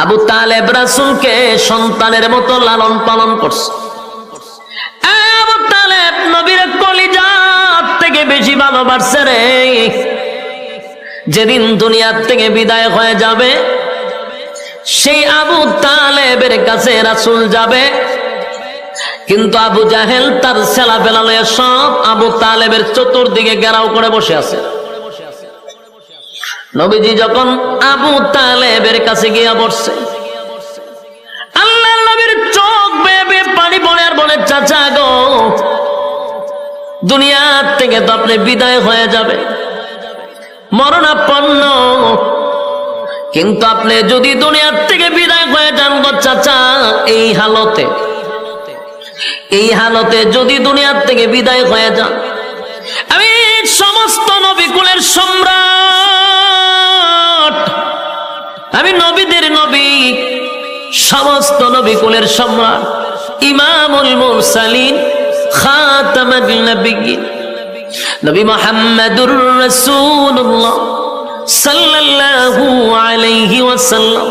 আবু তালেব রাসূলকে সন্তানের মতো লালন পালন করছে। আবু তালেব নবীর কলিজা থেকে বেশি ভালোবাসছে রে। যেদিন দুনিয়ার থেকে বিদায় হয়ে যাবে, সেই আবু তালেবের কাছে রাসূল যাবে, কিন্তু আবু জাহেল তার ছেলা পেলা লয়ে সব আবু তালেবের চতুর্দিকে ঘেরাও করে বসে আছে। নবীজি যখন আবু তালেবের কাছে গিয়া বসছে, আল্লাহর নবীর চোখ বেয়ে বেয়ে পানি পড়ে আর বলে, চাচা গো, দুনিয়ার থেকে তো আপনি বিদায় হয়ে যাবে, মরণাপন্ন, কিন্তু আপনি যদি দুনিয়ার থেকে বিদায় হয়ে যান গো চাচা, এই হালতে যদি দুনিয়ার থেকে বিদায় হয়ে যান, আমি সমস্ত নবীকুলের সম্রাট, আমি নবীদের নবী, সমস্ত নবীকুলের সম্রাট, ইমামুল মুরসালিন, খাতামুন নবিয়্যিন, নবী মুহাম্মদুর রাসূলুল্লাহ সাল্লাল্লাহু আলাইহি ওয়াসাল্লাম,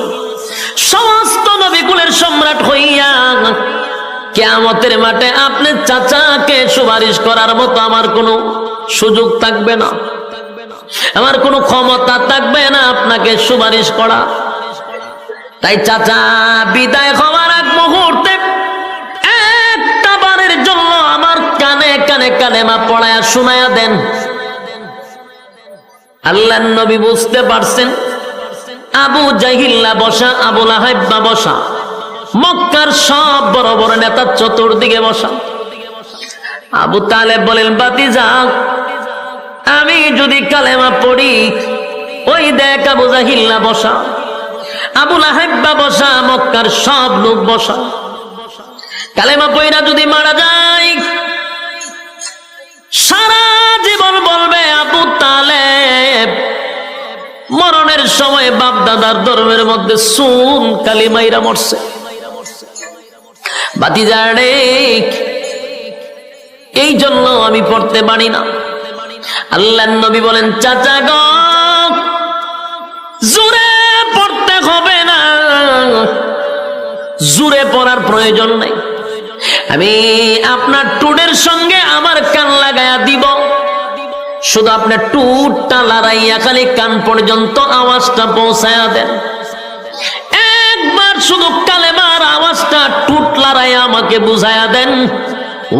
সমস্ত নবীকুলের সম্রাট হইয়া কিয়ামতের মাঠে আপনি চাচাকে সুপারিশ করার মতো আমার কোনো সুযোগ থাকবে না, আমার কোনো ক্ষমতা থাকবে না আপনাকে সুপারিশ করা। তাই চাচা বিদায় হওয়ার এক মুহূর্তে একটা বারের জন্য আমার কানে কানে কালেমা পড়ায়া শোনায়া দেন। আল্লাহর নবী বুঝতে পারছেন আবু জাহিল্লা বসা, আবু লাহাব বসা, মক্কার সব বড় বড় নেতা চতুর্দিকে বসা। আবু তালেব বলেন, ভাতিজা, আমি যদি কালেমা পড়ি, ওই দেখ আবু জাহিল্লা বসা, আবু লাহাব বসা, মক্কার সব লোক বসা, কালেমা পড়া যদি মারা যায়, সারা জীবন বলবে আবু তালেব মরণের সময় বাপ দাদার ধর্মের মধ্যে সুন কালিমাইরা মরছে। ভাতিজা রে, এই জন্য আমি পড়তে পারি না। আল্লাহর নবী বলেন, চাচা গো, জোরে পড়তে হবে না, জোরে পড়ার প্রয়োজন নাই, আমি আপনার টুডের সঙ্গে আমার কান লাগায়া দিব, শুধু আপনার টুটটা লড়াইয়া খালি কান পর্যন্ত আওয়াজটা পৌঁছায়া দেন, একবার শুধু কালেমার আওয়াজটা টুট লড়াইয়া আমাকে বুঝায়া দেন।